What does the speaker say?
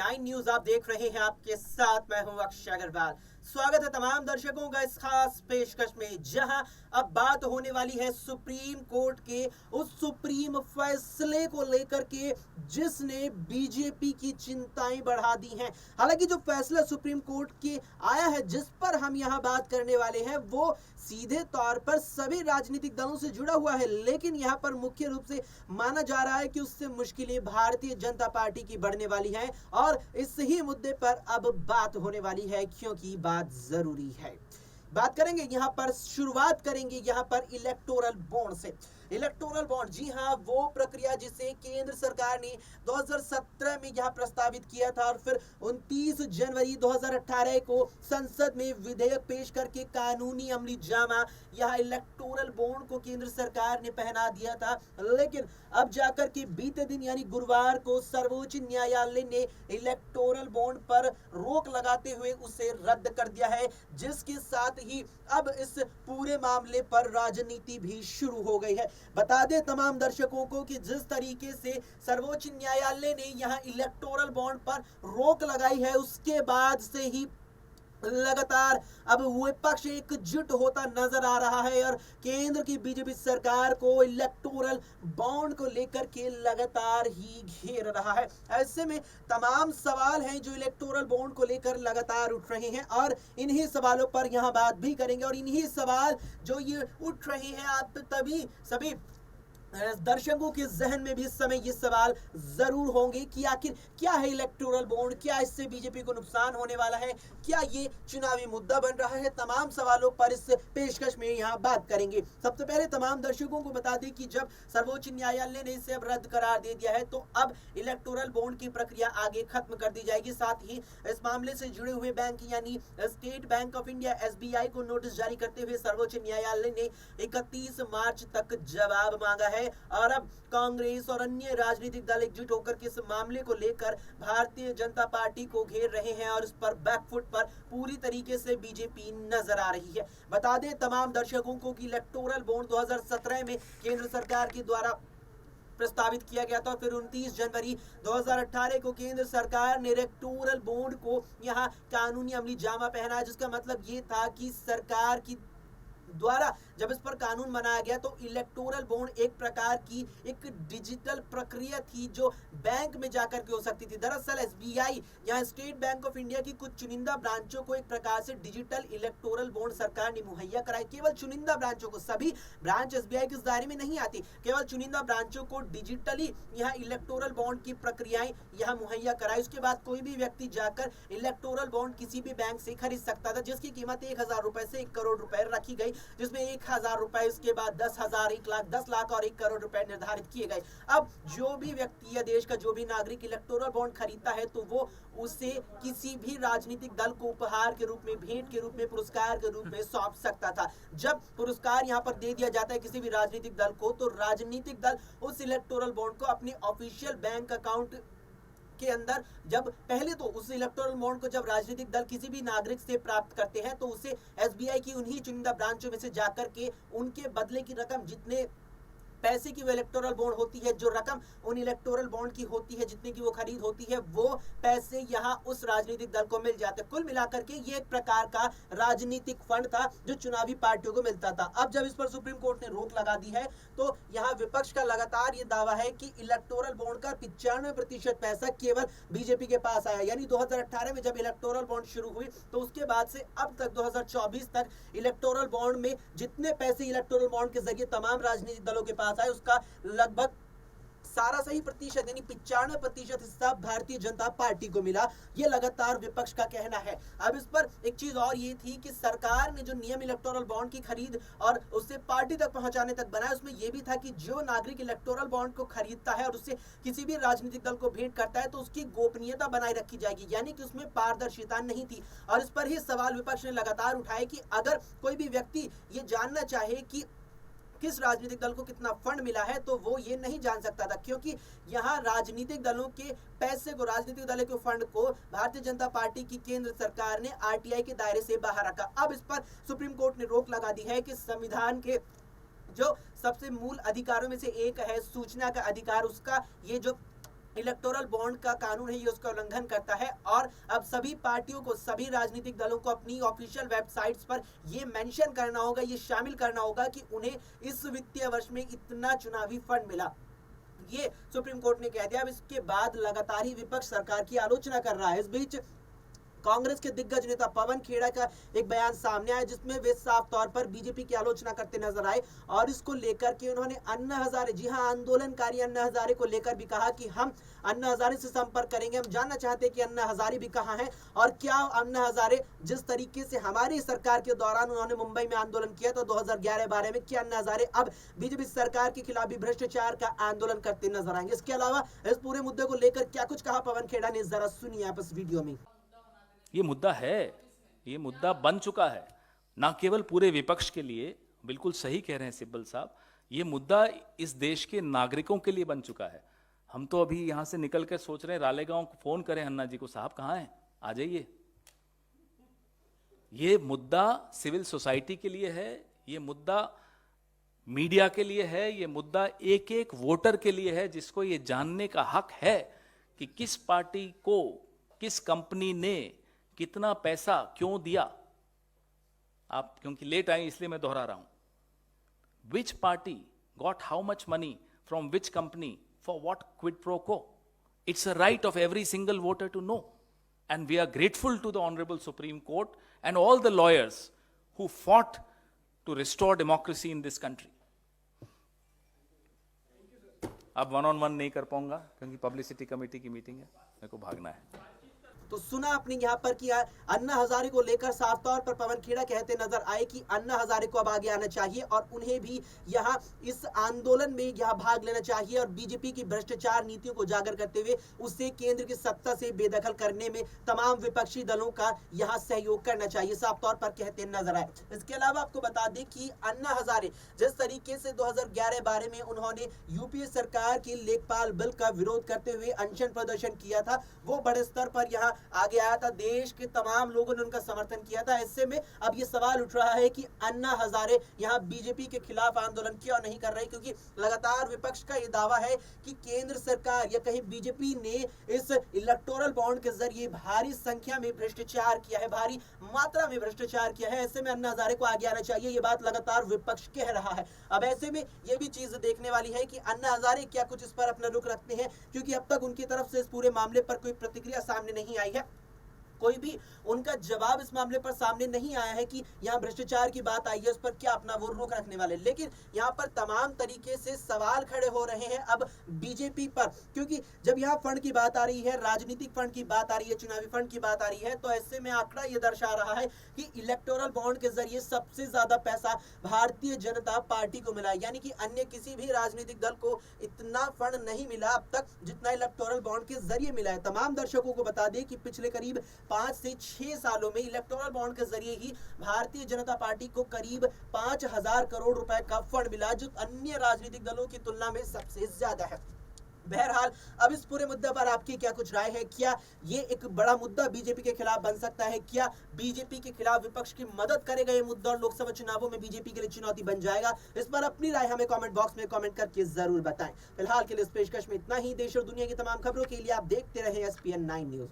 9 news आप देख रहे हैं। आपके साथ मैं हूं अक्षय अग्रवाल। स्वागत है तमाम दर्शकों का इस खास पेशकश में, जहां अब बात होने वाली है सुप्रीम कोर्ट के उस सुप्रीम फैसले को लेकर के जिसने बीजेपी की चिंताएं बढ़ा दी हैं। हालांकि जो फैसला सुप्रीम कोर्ट के आया है, जिस पर हम यहां बात करने वाले हैं, वो सीधे तौर पर सभी राजनीतिक दलों से जुड़ा हुआ है, लेकिन यहां पर मुख्य रूप से माना जा रहा है कि उससे मुश्किलें भारतीय जनता पार्टी की बढ़ने वाली हैं और इस ही मुद्दे पर अब बात होने वाली है, क्योंकि बात जरूरी है। बात करेंगे यहां पर, शुरुआत करेंगे यहां पर इलेक्टोरल बॉन्ड से। इलेक्टोरल बॉन्ड, जी हां, वो प्रक्रिया जिसे केंद्र सरकार ने 2017 में यहां प्रस्तावित किया था और फिर 29 जनवरी 2018 को संसद में विधेयक पेश करके कानूनी अमली जामा यह इलेक्टोरल बॉन्ड को केंद्र सरकार ने पहना दिया था। लेकिन अब जाकर के बीते दिन यानी गुरुवार को सर्वोच्च न्यायालय ने इलेक्टोरल बॉन्ड पर रोक लगाते हुए उसे रद्द कर दिया है, जिसके साथ ही अब इस पूरे मामले पर राजनीति भी शुरू हो गई है। बता दें तमाम दर्शकों को कि जिस तरीके से सर्वोच्च न्यायालय ने यहां इलेक्टोरल बॉन्ड पर रोक लगाई है, उसके बाद से ही लगातार अब विपक्ष एकजुट होता नजर आ रहा है और केंद्र की बीजेपी सरकार को इलेक्टोरल बॉन्ड को लेकर के लगातार ही घेर रहा है। ऐसे में तमाम सवाल हैं जो इलेक्टोरल बॉन्ड को लेकर लगातार उठ रहे हैं और इन्हीं सवालों पर यहां बात भी करेंगे। और इन्हीं सवाल जो ये उठ रहे हैं, आप तभी सभी दर्शकों के जहन में भी इस समय ये सवाल जरूर होंगे कि आखिर क्या है इलेक्टोरल बॉन्ड, क्या इससे बीजेपी को नुकसान होने वाला है, क्या ये चुनावी मुद्दा बन रहा है। तमाम सवालों पर इस पेशकश में यहां बात करेंगे। सबसे पहले तमाम दर्शकों को बता दें कि जब सर्वोच्च न्यायालय ने इसे अब रद्द करार दे दिया है, तो अब इलेक्टोरल बॉन्ड की प्रक्रिया आगे खत्म कर दी जाएगी। साथ ही इस मामले से जुड़े हुए बैंक यानी state bank of India SBI को नोटिस जारी करते हुए सर्वोच्च न्यायालय ने 31 मार्च तक जवाब मांगा है। और अब कांग्रेस और अन्य राजनीतिक दल एकजुट होकर के इस मामले को लेकर भारतीय जनता पार्टी को घेर रहे हैं और इस पर बैकफुट पर पूरी तरीके से बीजेपी नजर आ रही है। बता दें तमाम दर्शकों को कि इलेक्टोरल बॉन्ड 2017 में केंद्र सरकार के द्वारा प्रस्तावित किया गया था। फिर 29 जनवरी 2018 को केंद्र सरकार ने इलेक्टोरल बॉन्ड को यहां कानूनी अमली जामा पहना, जिसका मतलब ये था कि सरकार की द्वारा जब इस पर कानून बनाया गया तो इलेक्टोरल बॉन्ड एक प्रकार की एक डिजिटल प्रक्रिया थी जो बैंक में जाकर के हो सकती थी। दरअसल SBI या स्टेट बैंक ऑफ इंडिया की कुछ चुनिंदा ब्रांचों को एक प्रकार से डिजिटल इलेक्टोरल बॉन्ड सरकार ने मुहैया कराई। केवल चुनिंदा ब्रांचों को, सभी ब्रांच SBI के इस दायरे में नहीं आती, केवल चुनिंदा ब्रांचों को डिजिटली यहाँ इलेक्टोरल बॉन्ड की प्रक्रियाएं यहाँ मुहैया कराई। उसके बाद कोई भी व्यक्ति जाकर इलेक्टोरल बॉन्ड किसी भी बैंक से खरीद सकता था, जिसकी कीमत 1,000 रुपए से 1 करोड़ रुपए रखी गई, जिसमें 1,000 रुपए, उसके बाद 10,000, 1 लाख, 10 लाख और 1 करोड़ रुपए निर्धारित किए गए। अब जो भी व्यक्ति या देश का जो भी नागरिक इलेक्टोरल बॉन्ड खरीदता है तो वो उसे किसी भी राजनीतिक दल को उपहार के रूप में, भेंट के रूप में, पुरस्कार के रूप में सौंप सकता था। जब पुरस्कार यहाँ पर दे दिया जाता है किसी भी राजनीतिक दल को, तो राजनीतिक दल उस इलेक्टोरल बॉन्ड को अपने ऑफिशियल बैंक अकाउंट के अंदर, जब पहले तो उस इलेक्टोरल बॉन्ड को जब राजनीतिक दल किसी भी नागरिक से प्राप्त करते हैं तो उसे SBI की उन्हीं चुनिंदा ब्रांचों में से जाकर के उनके बदले की रकम, जितने पैसे की वो इलेक्टोरल बॉन्ड होती है, जो रकम उन इलेक्टोरल बॉन्ड की होती है, जितने की वो खरीद होती है, वो पैसे यहाँ उस राजनीतिक दल को मिल जाते। कुल मिलाकर के ये एक प्रकार का राजनीतिक फंड था जो चुनावी पार्टियों को मिलता था। अब जब इस पर सुप्रीम कोर्ट ने रोक लगा दी है तो यहाँ विपक्ष का लगातार ये दावा है कि इलेक्टोरल बॉन्ड का 95% पैसा केवल बीजेपी के पास आया। यानी 2018 में जब इलेक्टोरल बॉन्ड शुरू हुई तो उसके बाद से अब तक 2024 तक इलेक्टोरल बॉन्ड में जितने पैसे इलेक्टोरल बॉन्ड के जरिए तमाम राजनीतिक दलों के पास है, उसका लगभग सारा सही प्रतिशत यानी 95% हिस्सा भारतीय जनता पार्टी को मिला। ये लगातार विपक्ष का कहना है। अब इस पर एक चीज और ये थी कि सरकार ने जो नियम इलेक्टोरल बॉन्ड की खरीद और उसे पार्टी तक पहुंचाने तक बनाया, उसमें यह भी था कि जो नागरिक इलेक्टोरल बॉन्ड को खरीदता है और उससे किसी भी राजनीतिक दल को भेंट करता है तो उसकी गोपनीयता बनाए रखी जाएगी, यानी कि उसमें पारदर्शिता नहीं थी। और इस पर ही सवाल विपक्ष ने लगातार उठाए कि अगर कोई भी व्यक्ति ये जानना चाहे कि किस राजनीतिक दल को कितना फंड मिला है तो वो ये नहीं जान सकता था, क्योंकि यहाँ राजनीतिक दलों के पैसे को, राजनीतिक दलों के फंड को भारतीय जनता पार्टी की केंद्र सरकार ने RTI के दायरे से बाहर रखा। अब इस पर सुप्रीम कोर्ट ने रोक लगा दी है कि संविधान के जो सबसे मूल अधिकारों में से एक है सूचना का अधिकार, उसका ये जो इलेक्टोरल बॉन्ड का कानून है ये उसका उल्लंघन करता है। और अब सभी पार्टियों को, सभी राजनीतिक दलों को अपनी ऑफिशियल वेबसाइट्स पर ये मेंशन करना होगा, ये शामिल करना होगा कि उन्हें इस वित्तीय वर्ष में इतना चुनावी फंड मिला। ये सुप्रीम कोर्ट ने कह दिया। अब इसके बाद लगातार ही विपक्ष सरकार की आलोचना कर रहा है। इस बीच कांग्रेस के दिग्गज नेता पवन खेड़ा का एक बयान सामने आया जिसमें वे साफ तौर पर बीजेपी की आलोचना करते नजर आए और इसको लेकर के उन्होंने अन्ना हजारे, जी हां, आंदोलनकारी अन्ना हजारे को लेकर भी कहा कि हम अन्ना हजारे से संपर्क करेंगे। हम जानना चाहते हैं कि अन्ना हजारे भी कहां हैं और क्या अन्ना हजारे जिस तरीके से हमारी सरकार के दौरान उन्होंने मुंबई में आंदोलन किया था 2011-12 में, क्या अन्ना हजारे अब बीजेपी सरकार के खिलाफ भी भ्रष्टाचार का आंदोलन करते नजर आएंगे? इसके अलावा इस पूरे मुद्दे को लेकर क्या कुछ कहा पवन खेड़ा ने, जरा सुनिए आप इस वीडियो में। ये मुद्दा है, ये मुद्दा बन चुका है, ना केवल पूरे विपक्ष के लिए, बिल्कुल सही कह रहे हैं सिब्बल साहब, ये मुद्दा इस देश के नागरिकों के लिए बन चुका है। हम तो अभी यहां से निकल कर सोच रहे हैं रालेगांव को फोन करें अन्ना जी को, साहब कहां हैं, आ जाइए। ये मुद्दा सिविल सोसाइटी के लिए है, ये मुद्दा मीडिया के लिए है, ये मुद्दा एक एक वोटर के लिए है जिसको ये जानने का हक है कि किस पार्टी को, किस कंपनी ने कितना पैसा क्यों दिया। आप क्योंकि लेट आए इसलिए मैं दोहरा रहा हूं। Which party got how much money from which company for what quid pro quo. It's a right of every single voter to know, and we are grateful to the honourable Supreme Court and all the lawyers who fought to restore democracy in this country. अब 1-on-1 नहीं कर पाऊंगा क्योंकि publicity committee की meeting है, मेरे को भागना है। तो सुना आपने यहाँ पर कि अन्ना हजारे को लेकर साफ तौर पर पवन खेड़ा कहते नजर आए कि अन्ना हजारे को अब आगे आना चाहिए और उन्हें भी यहाँ इस आंदोलन में यहाँ भाग लेना चाहिए और बीजेपी की भ्रष्टाचार नीतियों को उजागर करते हुए उससे केंद्र की सत्ता से बेदखल करने में तमाम विपक्षी दलों का यहाँ सहयोग करना चाहिए, साफ तौर पर कहते नजर आए। इसके अलावा आपको बता दें कि अन्ना हजारे जिस तरीके से 2011-12 में उन्होंने यूपीए सरकार की लेखपाल बिल का विरोध करते हुए अनशन प्रदर्शन किया था, वो बड़े स्तर पर यहाँ आगे आया था, देश के तमाम लोगों ने उनका समर्थन किया था। ऐसे में अब ये सवाल उठ रहा है कि अन्ना हजारे यहाँ बीजेपी के खिलाफ आंदोलन क्यों नहीं कर रहे, क्योंकि लगातार विपक्ष का ये दावा है कि केंद्र सरकार या कहीं बीजेपी ने इस इलेक्टोरल बॉन्ड के जरिए भारी संख्या में भ्रष्टाचार किया है, भारी मात्रा में भ्रष्टाचार किया है। ऐसे में अन्ना हजारे को आगे आना चाहिए, ये बात लगातार विपक्ष कह रहा है। अब ऐसे में ये भी चीज देखने वाली है कि अन्ना हजारे क्या कुछ इस पर अपना रुख रखते हैं, क्योंकि अब तक उनकी तरफ से इस पूरे मामले पर कोई प्रतिक्रिया सामने नहीं आई है, कोई भी उनका जवाब इस मामले पर सामने नहीं आया है कि यहाँ भ्रष्टाचार की बात आई है उस पर क्या अपना वो रुख रखने वाले। लेकिन यहाँ पर तमाम तरीके से सवाल खड़े हो रहे हैं अब बीजेपी पर, क्योंकि जब यहाँ फंड की बात आ रही है, राजनीतिक फंड की बात आ रही है, चुनावी फंड की बात आ रही है, तो ऐसे में आंकड़ा ये दर्शा रहा है कि इलेक्टोरल बॉन्ड के जरिए सबसे ज्यादा पैसा भारतीय जनता पार्टी को मिला, यानी कि अन्य किसी भी राजनीतिक दल को इतना फंड नहीं मिला अब तक जितना इलेक्टोरल बॉन्ड के जरिए मिला है। तमाम दर्शकों को बता दें कि पिछले करीब 5 से 6 सालों में इलेक्टोरल बॉन्ड के जरिए ही भारतीय जनता पार्टी को करीब 5,000 करोड़ रुपए का फंड मिला, जो अन्य राजनीतिक दलों की तुलना में सबसे ज्यादा है। बहरहाल अब इस पूरे मुद्दे पर आपकी क्या कुछ राय है? क्या ये एक बड़ा मुद्दा बीजेपी के खिलाफ बन सकता है? क्या बीजेपी के खिलाफ विपक्ष की मदद करेगा ये मुद्दा और लोकसभा चुनावों में बीजेपी के लिए चुनौती बन जाएगा? इस पर अपनी राय हमें कमेंट बॉक्स में कमेंट करके जरूर बताएं। फिलहाल के लिए इस पेशकश में इतना ही। देश और दुनिया की तमाम खबरों के लिए आप देखते रहे SPN 9 न्यूज।